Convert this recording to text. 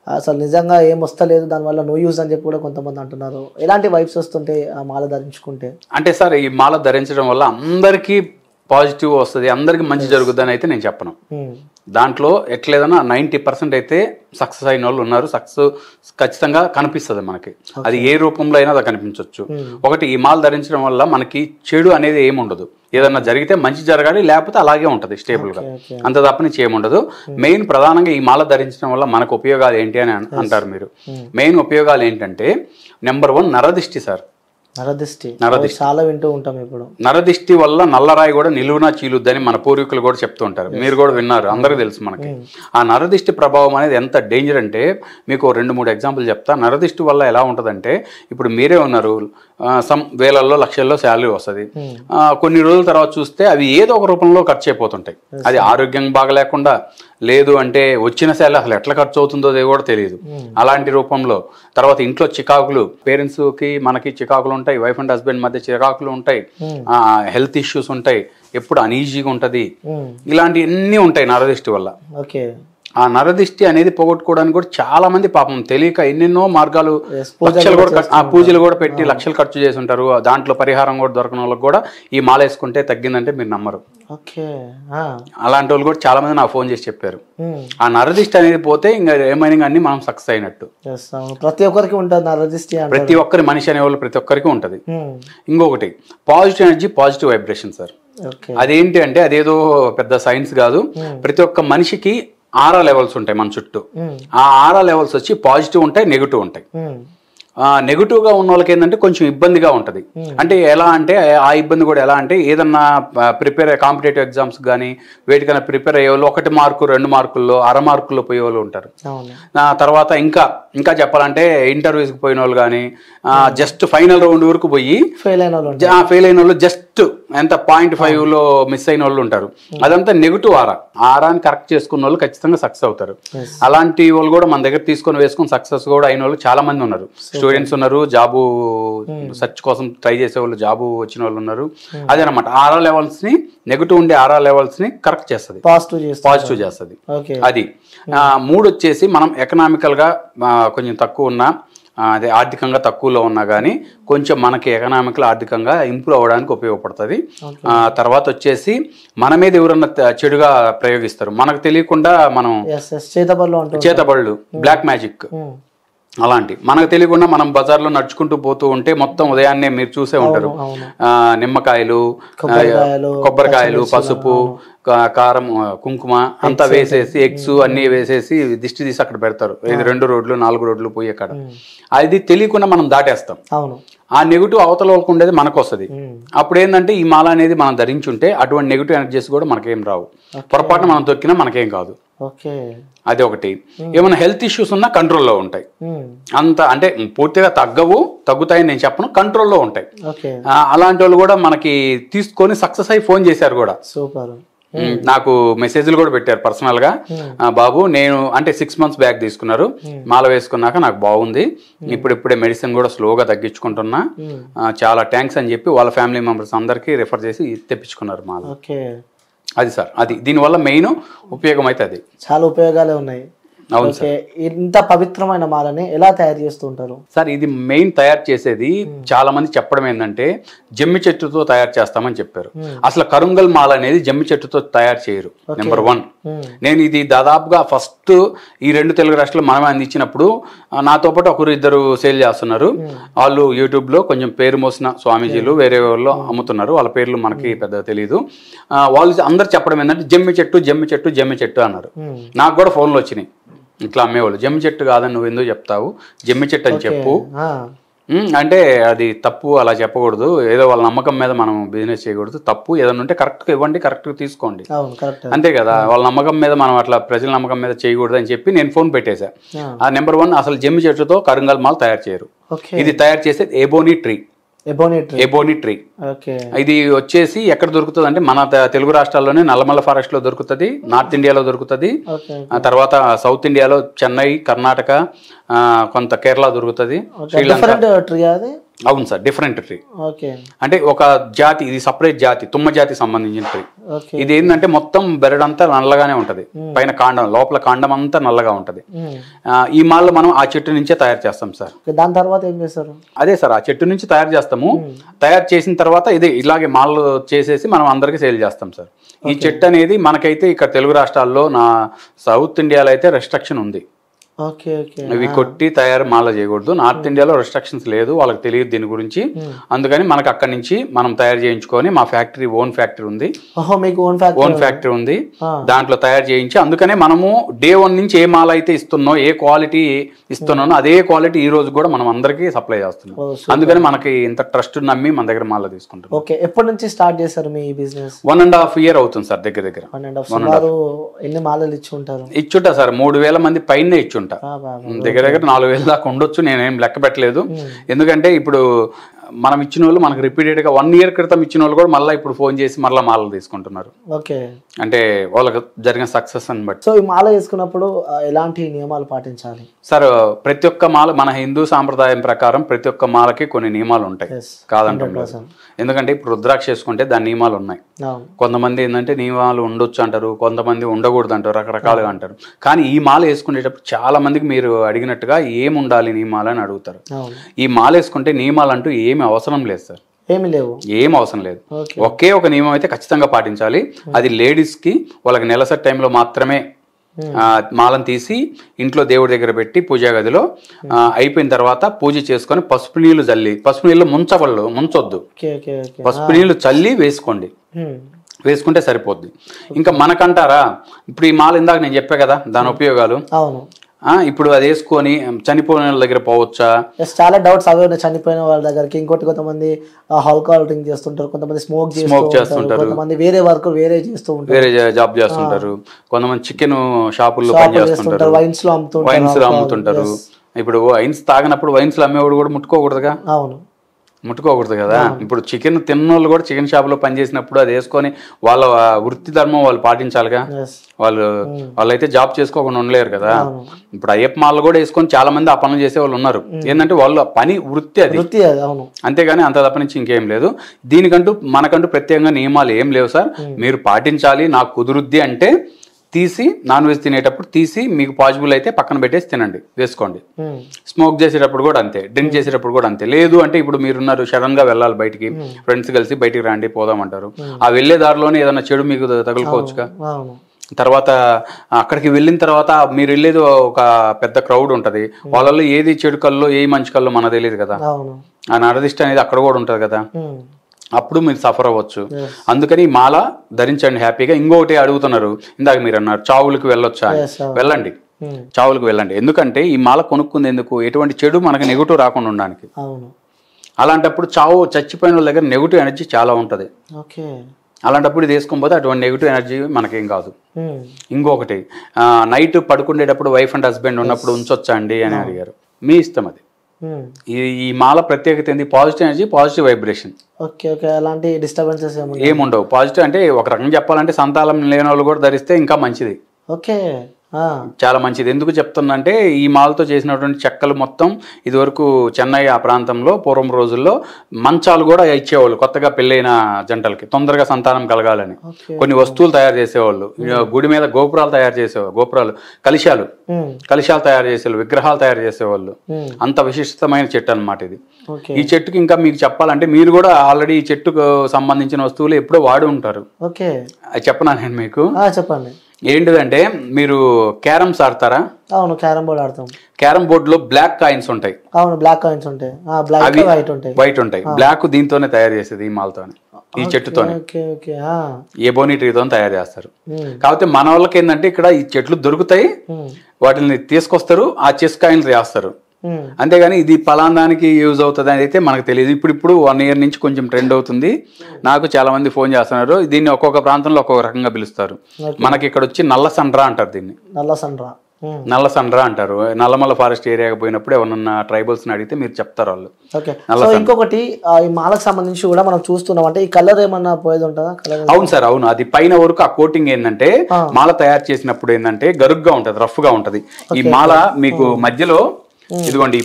అసలు నిజంగా ఏం వస్తలేదు, దానివల్ల నో యూజ్ అని చెప్పి కూడా కొంతమంది అంటున్నారు. ఎలాంటి వైబ్స్ వస్తుంటే ఆ మాల ధరించుకుంటే? అంటే సార్ ఈ మాల ధరించడం వల్ల అందరికీ పాజిటివ్ వస్తుంది, అందరికి మంచి జరుగుతుందని అయితే నేను చెప్పను. దాంట్లో ఎట్లేదన్నా 90% అయితే సక్సెస్ అయిన వాళ్ళు ఉన్నారు. సక్సెస్ ఖచ్చితంగా కనిపిస్తుంది మనకి, అది ఏ రూపంలో అయినా అది కనిపించవచ్చు. ఒకటి, ఈ మాల ధరించడం వల్ల మనకి చెడు అనేది ఏముండదు. ఏదన్నా జరిగితే మంచి జరగాలి, లేకపోతే అలాగే ఉంటుంది స్టేబుల్గా, అంత తప్పని చేయముండదు. మెయిన్ ప్రధానంగా ఈ మాల ధరించడం వల్ల మనకు ఉపయోగాలు ఏంటి అని అంటారు మీరు. మెయిన్ ఉపయోగాలు ఏంటంటే నెంబర్ 1 నరదిష్టి సార్. నరదిష్టి చాలా వింటూ ఉంటాం ఇప్పుడు. నరదిష్టి వల్ల నల్లరాయి కూడా నిలువునా చీలుద్దని మన పూర్వీకులు కూడా చెప్తూ ఉంటారు, మీరు కూడా విన్నారు, అందరికీ తెలుసు మనకి. ఆ నరదిష్టి ప్రభావం అనేది ఎంత డేంజర్ అంటే మీకు 2-3 ఎగ్జాంపుల్ చెప్తా. నరదిష్టి వల్ల ఎలా ఉంటుందంటే, ఇప్పుడు మీరే ఉన్నారు, సమ్ వేలల్లో లక్షల్లో శాలరీ వస్తుంది, కొన్ని రోజుల తర్వాత చూస్తే అవి ఏదో ఒక రూపంలో ఖర్చు అయిపోతుంటాయి. అది ఆరోగ్యం బాగలేకుండా, లేదు అంటే వచ్చిన శాలరీ అసలు ఎట్లా ఖర్చు అవుతుందో అది కూడా తెలియదు. అలాంటి రూపంలో తర్వాత ఇంట్లో చికాకులు, పేరెంట్స్కి మనకి చికాకులు ఉంటాయి, వైఫ్ అండ్ హస్బెండ్ మధ్య చికాకులు ఉంటాయి, హెల్త్ ఇష్యూస్ ఉంటాయి, ఎప్పుడు అనీజీగా ఉంటుంది, ఇలాంటివన్నీ ఉంటాయి నరదిష్టి వల్ల. ఓకే. ఆ నరదిష్టి అనేది పోగొట్టుకోవడానికి కూడా చాలా మంది పాపం తెలియక ఎన్నెన్నో మార్గాలు, పూజలు కూడా పెట్టి లక్షలు ఖర్చు చేసి ఉంటారు. దాంట్లో పరిహారం కూడా దొరకని వాళ్ళకి కూడా ఈ మాల వేసుకుంటే తగ్గిందంటే మీరు నమ్మరు. అలాంటి వాళ్ళు కూడా చాలా మంది నాకు ఫోన్ చేసి చెప్పారు. ఆ నరదిష్టి అనేది పోతే ఇంకా ఏమైనా అన్ని మనం సక్సెస్ అయినట్టు. ప్రతి ఒక్కరికి ఉంటుంది నరదిష్టి, ప్రతి ఒక్కరి మనిషి అనేవాళ్ళు ప్రతి ఒక్కరికి ఉంటుంది. ఇంకొకటి positive energy, positive vibration sir. అదేంటి అంటే అదేదో పెద్ద సైన్స్ కాదు. ప్రతి ఒక్క మనిషికి ఆరా లెవెల్స్ ఉంటాయి మన చుట్టూ. ఆ ఆరా లెవెల్స్ వచ్చి పాజిటివ్ ఉంటాయి, నెగిటివ్ ఉంటాయి. నెగిటివ్గా ఉన్న వాళ్ళకి ఏంటంటే కొంచెం ఇబ్బందిగా ఉంటుంది. అంటే ఎలా అంటే ఆ ఇబ్బంది కూడా ఎలా అంటే ఏదన్నా ప్రిపేర్ కాంపిటేటివ్ ఎగ్జామ్స్ కానీ వేటికైనా ప్రిపేర్ అయ్యే వాళ్ళు 1 మార్కు 2 మార్కుల్లో అర మార్కుల్లో పోయే వాళ్ళు ఉంటారు. తర్వాత ఇంకా చెప్పాలంటే ఇంటర్వ్యూస్కి పోయిన వాళ్ళు కానీ జస్ట్ ఫైనల్ రౌండ్ వరకు పోయి ఫెయిల్ అయిన వాళ్ళు జస్ట్ ఎంత 0.5లో మిస్ అయిన వాళ్ళు ఉంటారు. అదంతా నెగిటివ్ ఆరాని కరెక్ట్ చేసుకున్న వాళ్ళు ఖచ్చితంగా సక్సెస్ అవుతారు. అలాంటి వాళ్ళు కూడా మన దగ్గర తీసుకొని వేసుకుని సక్సెస్ కూడా అయిన వాళ్ళు చాలా మంది ఉన్నారు. స్టూడెంట్స్ ఉన్నారు, జాబు సెర్చ్ కోసం ట్రై చేసే వాళ్ళు, జాబు వచ్చిన వాళ్ళు ఉన్నారు. అదేనమాట ఆరా లెవెల్స్ ని, నెగిటివ్ ఉండే ఆరా లెవెల్స్ ని కరెక్ట్ చేస్తుంది, పాజిటివ్ చేస్తుంది. అది 3 వచ్చేసి మనం ఎకనామికల్ గా కొంచెం తక్కువ ఉన్నా, అదే ఆర్థికంగా తక్కువలో ఉన్నా కానీ కొంచెం మనకి ఎకనామికల్ ఆర్థికంగా ఇంప్రూవ్ అవ్వడానికి ఉపయోగపడుతుంది. తర్వాత వచ్చేసి మన మీద ఎవరన్నా చెడుగా ప్రయోగిస్తారు, మనకు తెలియకుండా మనం చేతబళ్ళు, బ్లాక్ మ్యాజిక్ అలాంటి మనకు తెలియకుండా మనం బజార్లో నడుచుకుంటూ పోతూ ఉంటే మొత్తం ఉదయాన్నే మీరు చూసే ఉంటారు, నిమ్మకాయలు, కొబ్బరికాయలు, పసుపు, కారం, కుంకుమ అంతా వేసేసి, ఎగ్స్ అన్ని వేసేసి దిష్టి తీసి అక్కడ పెడతారు. 2 రోడ్లు 4 రోడ్లు పోయి అక్కడ. అది తెలియకుండా మనం దాటేస్తాం. ఆ నెగిటివ్ అవతల వాళ్ళకు ఉండేది మనకు వస్తుంది. అప్పుడు ఏంటంటే ఈ మాల అనేది మనం ధరించుంటే అటువంటి నెగిటివ్ ఎనర్జీస్ కూడా మనకేం రావు. పొరపాటున మనం తొక్కినా మనకేం కాదు. అది ఒకటి. ఏమైనా హెల్త్ ఇష్యూస్ ఉన్నా కంట్రోల్లో ఉంటాయి. అంత అంటే పూర్తిగా తగ్గుతాయని నేను చెప్పను, కంట్రోల్లో ఉంటాయి. అలాంటి వాళ్ళు కూడా మనకి తీసుకొని సక్సెస్ అయ్యి ఫోన్ చేశారు కూడా. సూపర్. నాకు మెసేజ్లు కూడా పెట్టారు పర్సనల్ గా, బాబు నేను అంటే 6 months బ్యాక్ తీసుకున్నారు, మాల వేసుకున్నాక నాకు బాగుంది, ఇప్పుడే మెడిసిన్ కూడా స్లోగా తగ్గించుకుంటున్నా, చాలా థ్యాంక్స్ అని చెప్పి వాళ్ళ ఫ్యామిలీ మెంబర్స్ అందరికీ రిఫర్ చేసి తెప్పించుకున్నారు మాల. అది సార్, అది దీనివల్ల మెయిన్ ఉపయోగం అయితే అది. చాలా ఉపయోగాలే ఉన్నాయి. అవును సార్. ఇంత పవిత్రమైన మాలని ఎలా తయారు చేస్తూ ఉంటారు సార్? ఇది మెయిన్ తయారు చేసేది చాలా మంది చెప్పడం ఏంటంటే జమ్మి చెట్టుతో తయారు చేస్తామని చెప్పారు. అసలు కరుంగల్ మాల అనేది జమ్మి చెట్టుతో తయారు చేయరు. నెంబర్ 1. నేను ఇది దాదాపుగా ఫస్ట్ ఈ 2 తెలుగు రాష్ట్రాలు మనమే అందించినప్పుడు నాతో పాటు 1-2 సేల్ చేస్తున్నారు. వాళ్ళు యూట్యూబ్ లో కొంచెం పేరు మోసిన స్వామీజీలు వేరే వాళ్ళు అమ్ముతున్నారు, వాళ్ళ పేర్లు మనకి పెద్దగా తెలియదు. వాళ్ళు అందరు చెప్పడం ఏంటంటే జమ్మి చెట్టు అన్నారు. నాకు కూడా ఫోన్లు వచ్చినాయి ఇట్లా అమ్మేవాళ్ళు, జమ్మి చెట్టు కాదని నువ్వు ఎందుకు చెప్తావు, జమ్మి చెట్టు అని చెప్పు అంటే అది తప్పు, అలా చెప్పకూడదు, ఏదో వాళ్ళ నమ్మకం మీద మనం బిజినెస్ చేయకూడదు, తప్పు. ఏదైనా ఉంటే కరెక్ట్గా ఇవ్వండి, కరెక్ట్గా తీసుకోండి, అంతే కదా. వాళ్ళ నమ్మకం మీద మనం అట్లా ప్రజల నమ్మకం మీద చేయకూడదు అని చెప్పి నేను ఫోన్ పెట్టేశా. ఆ నెంబర్ 1 అసలు జమ్మి చెట్టుతో కరుంగల్ మాల తయారు చేయరు. ఇది తయారు చేసేది ఎబోనీ ట్రీ. ఇది వచ్చేసి ఎక్కడ దొరుకుతుంది అంటే మన తెలుగు రాష్ట్రాల్లోనే నల్లమల్ల ఫారెస్ట్ లో దొరుకుతుంది, నార్త్ ఇండియాలో దొరుకుతుంది, తర్వాత సౌత్ ఇండియాలో చెన్నై, కర్ణాటక, కొంత కేరళ దొరుకుతుంది, అవును సార్, డిఫరెంట్ ట్రీ. ఓకే అంటే ఒక జాతి, ఇది సపరేట్ జాతి, తుమ్మ జాతికి సంబంధించిన ట్రీ. ఓకే ఇది ఏంటంటే మొత్తం బెరడంతా నల్లగానే ఉంటది, పైన కాండం, లోపల కాండం అంతా నల్లగా ఉంటది. ఈ మాల మనం ఆ చెట్టు నుంచే తయారు చేస్తాం సార్. దాని తర్వాత ఏం చేస్తారు? అదే సార్, ఆ చెట్టు నుంచి తయారు చేస్తాము. తయారు చేసిన తర్వాత ఇదే ఇలాగే మాలలు చేసేసి మనం అందరికి సేల్ చేస్తాం సార్. ఈ చెట్టు అనేది మనకైతే ఇక్కడ తెలుగు రాష్ట్రాల్లో, నా సౌత్ ఇండియాలో అయితే రెస్ట్రిక్షన్ ఉంది. ఓకే ఓకే ఇవి కొట్టి తయారు మాల చేయకూడదు. నార్త్ ఇండియాలో రెస్ట్రిక్షన్స్ లేదు, వాళ్ళకి తెలియదు దీని గురించి. అందుకని మనకు అక్కడి నుంచి మనం తయారు చేయించుకొని, మా ఫ్యాక్టరీ ఓన్ ఫ్యాక్టరీ ఉంది, మీకు ఓన్ ఫ్యాక్టరీ ఉంది, దాంట్లో తయారు చేయించి, అందుకనే మనము డే 1 నుంచి ఏ మాల అయితే ఇస్తున్నామో, ఏ క్వాలిటీ ఇస్తున్నానో అదే క్వాలిటీ ఈ రోజు కూడా మనం అందరికీ సప్లై చేస్తున్నాం. అందుకని మనకి ఇంత ట్రస్ట్ నమ్మి మన దగ్గర మాల తీసుకుంటాం. ఓకే, ఎప్పటి నుంచి స్టార్ట్ చేశారు మీ బిజినెస్? 1.5 year అవుతుంది సార్. దగ్గర 1.5. ఎన్ని మాలలు ఇచ్చి ఉంటారు? ఇచ్చుంటా సార్, 3000 మంది పైన ఇచ్చుంటా. దగ్గర 4000 దాకా ఉండొచ్చు, నేనేం లెక్క పెట్టలేదు. ఎందుకంటే ఇప్పుడు మనం ఇచ్చిన వాళ్ళు మనకు రిపీటెడ్ గా 1 year క్రితం ఇచ్చిన వాళ్ళు కూడా మళ్ళీ ఇప్పుడు ఫోన్ చేసి మళ్ళీ మాలలు తీసుకుంటున్నారు. ఓకే, అంటే వాళ్ళకి జరిగిన సక్సెస్ అని బట్టి. సో ఈ మాల వేసుకున్నప్పుడు ఎలాంటి నియమాలు పాటించాలి సార్? ప్రతి ఒక్క మాల, మన హిందూ సాంప్రదాయం ప్రకారం ప్రతి ఒక్క మాలకి కొన్ని నియమాలు ఉంటాయి, కాదంటారు. ఎందుకంటే ఇప్పుడు రుద్రాక్ష వేసుకుంటే దాని నియమాలు ఉన్నాయి. కొంతమంది ఏంటంటే నియమాలు ఉండొచ్చు అంటారు, కొంతమంది ఉండకూడదు అంటారు, రకరకాలుగా అంటారు. కానీ ఈ మాల వేసుకునేటప్పుడు చాలా మందికి మీరు అడిగినట్టుగా ఏమి ఉండాలి నియమాలు అని అడుగుతారు. ఈ మాల వేసుకుంటే నియమాలు అంటూ ఏమి అవసరం లేదు సార్, ఏమి లేవు, ఏం అవసరం లేదు. ఒకే ఒక నియమం అయితే ఖచ్చితంగా పాటించాలి. అది లేడీస్ కి వాళ్ళకి నెలసరి టైంలో మాత్రమే మాలను తీసి ఇంట్లో దేవుడి దగ్గర పెట్టి పూజా గదిలో అయిపోయిన తర్వాత పూజ చేసుకొని పసుపు నీళ్లు చల్లి, పసుపు నీళ్ళు ముంచొద్దు, పసుపు నీళ్లు చల్లి వేసుకోండి, వేసుకుంటే సరిపోద్ది. ఇంకా మనకంటారా, ఇప్పుడు ఈ మాల ఇందాక నేను చెప్పా కదా దాని ఉపయోగాలు. ఇప్పుడు అది వేసుకొని చనిపోయిన వాళ్ళ దగ్గర పోవచ్చా? చాలా డౌట్స్ అవే ఉన్నాయి. చనిపోయిన వాళ్ళ దగ్గరికి, ఇంకోటి కొంతమంది ఆల్కహాల్ డ్రింక్ చేస్తుంటారు, కొంతమంది స్మోక్ చేస్తుంటారు, కొంతమంది వేరే వర్క్ వేరే చేస్తూ ఉంటారు, వేరే జాబ్ చేస్తుంటారు, కొంతమంది చికెన్ షాపుల్లో పనిచేస్తుంటారు, వైన్స్ లో అమ్ముతుంటారు. ఇప్పుడు వైన్స్ తాగినప్పుడు వైన్స్ లో అమ్మేవాడు కూడా ముట్టుకోకూడదుగా. అవును, ముట్టుకోకూడదు కదా. ఇప్పుడు చికెన్ తిన్నోళ్ళు కూడా చికెన్ షాప్ లో పనిచేసినప్పుడు అది వేసుకొని వాళ్ళ వృత్తి ధర్మం వాళ్ళు పాటించాలిగా. వాళ్ళైతే జాబ్ చేసుకోకుండా ఉండలేరు కదా. ఇప్పుడు అయ్యప్ప మాలలు కూడా వేసుకొని చాలా మంది ఆ పనులు చేసే వాళ్ళు ఉన్నారు. ఏంటంటే వాళ్ళ పని వృత్తి అది, అంతేగాని అంత తప్ప నుంచి ఇంకేం లేదు. దీనికంటూ మనకంటూ ప్రత్యేకంగా నియమాలు ఏం లేవు సార్. మీరు పాటించాలి. నాకు కుదురుద్ది అంటే తీసి, నాన్ వెజ్ తినేటప్పుడు తీసి, మీకు పాసిబుల్ అయితే పక్కన పెట్టేసి తినండి, వేసుకోండి. స్మోక్ చేసేటప్పుడు కూడా అంతే, డ్రింక్ చేసేటప్పుడు కూడా అంతే. లేదు అంటే ఇప్పుడు మీరున్నారు, సడన్ గా వెళ్ళాలి బయటికి, ఫ్రెండ్స్ కలిసి బయటికి రండి పోదామంటారు, ఆ వెళ్లే దారిలోనే ఏదైనా చెడు మీకు తగులుకోవచ్చుగా. తర్వాత అక్కడికి వెళ్ళిన తర్వాత మీరు వెళ్ళేది ఒక పెద్ద క్రౌడ్ ఉంటది, వాళ్ళలో ఏది చెడు కల్లో ఏది మంచి కల్లో మనకు తెలియదు కదా. ఆ నరదిష్టి అనేది అక్కడ కూడా ఉంటది కదా, అప్పుడు మీరు సఫర్ అవ్వచ్చు. అందుకని మాల ధరించండి హ్యాపీగా. ఇంకొకటి అడుగుతున్నారు, ఇందాక మీరు అన్నారు చావులకు వెళ్ళొచ్చా? వెళ్ళండి, చావులకు వెళ్ళండి. ఎందుకంటే ఈ మాల కొనుక్కుంది ఎందుకు? ఎటువంటి చెడు మనకు నెగిటివ్ రాకుండా ఉండడానికి. అలాంటప్పుడు చచ్చిపోయిన వాళ్ళ దగ్గర నెగిటివ్ ఎనర్జీ చాలా ఉంటది. అలాంటప్పుడు ఇది వేసుకోకపోతే అటువంటి నెగిటివ్ ఎనర్జీ మనకేం కాదు. ఇంకొకటి, నైట్ పడుకునేటప్పుడు వైఫ్ అండ్ హస్బెండ్ ఉన్నప్పుడు ఉంచొచ్చా అండి అని అడిగారు. మీ ఇష్టం అది. ఈ మాల ప్రత్యేకత ఏంది? Positive energy, positive vibration. అలాంటి డిస్టర్బెన్సెస్ ఏముండవు. పాజిటివ్ అంటే ఒక రకంగా చెప్పాలంటే సంతానం లేని వాళ్ళు కూడా ధరిస్తే ఇంకా మంచిది. చాలా మంచిది. ఎందుకు చెప్తుందంటే ఈ మాలతో చేసినటువంటి చెక్కలు మొత్తం ఇదివరకు చెన్నై ఆ ప్రాంతంలో పూర్వం రోజుల్లో మంచాలు కూడా ఇచ్చేవాళ్ళు కొత్తగా పెళ్ళైన జంటలకి, తొందరగా సంతానం కలగాలని. కొన్ని వస్తువులు తయారు చేసేవాళ్ళు, గుడి మీద గోపురాలు తయారు చేసేవాళ్ళు, గోపురాలు, కలశాలు తయారు చేసేవాళ్ళు, విగ్రహాలు తయారు చేసేవాళ్ళు. అంత విశిష్టమైన చెట్టు అన్నమాట ఇది. ఈ చెట్టుకి ఇంకా మీకు చెప్పాలంటే, మీరు కూడా ఆల్రెడీ ఈ చెట్టుకు సంబంధించిన వస్తువులు ఎప్పుడో వాడి ఉంటారు. చెప్పనా నేను మీకు? చెప్పండి. ఏంటిదంటే, మీరు క్యారమ్స్ ఆడతారా? అవును, క్యారమ్ బోర్డ్ ఆడతాం. క్యారమ్ బోర్డ్ లో బ్లాక్ కాయిన్స్ ఉంటాయి. అవును, బ్లాక్ కాయిన్స్ ఉంటాయి, వైట్ ఉంటాయి. బ్లాక్ దీంతోనే తయారు చేసేది, ఈ మాలతోనే, ఈ చెట్టుతోనే, ఎబోనీ ట్రీతో తయారు చేస్తారు. కాకపోతే మన వాళ్ళకి ఏంటంటే ఇక్కడ ఈ చెట్లు దొరుకుతాయి, వాటిని తీసుకొస్తారు, ఆ చెస్ కాయిన్స్ చేస్తారు. అంతేగాని ఇది పలానానికి యూజ్ అవుతుంది అని అయితే మనకు తెలియదు. ఇప్పుడు 1 year నుంచి కొంచెం ట్రెండ్ అవుతుంది. నాకు చాలా మంది ఫోన్ చేస్తున్నారు. దీన్ని ఒక్కొక్క ప్రాంతంలో ఒక్కొక్క రకంగా పిలుస్తారు. మనకి ఇక్కడ వచ్చి నల్ల సండ్రా అంటారు దీన్ని. నల్ల సండ్రా అంటారు. నల్లమల్ల ఫారెస్ట్ ఏరియాకి పోయినప్పుడు ఎవరన్నా ట్రైబల్స్ ని అడిగితే మీరు చెప్తారు వాళ్ళు. ఇంకొకటి, ఈ మాలకు సంబంధించి కూడా మనం చూస్తున్నాం అంటే, ఈ కలర్ ఏమన్నా పోయేది ఉంటుందా? అవును సార్, అవును. అది పైన వరకు ఆ కోటింగ్ ఏంటంటే, మాల తయారు చేసినప్పుడు ఏంటంటే గరుగ్గా ఉంటది, రఫ్ గా ఉంటది. ఈ మాల మీకు మధ్యలో ఇదిగోండి,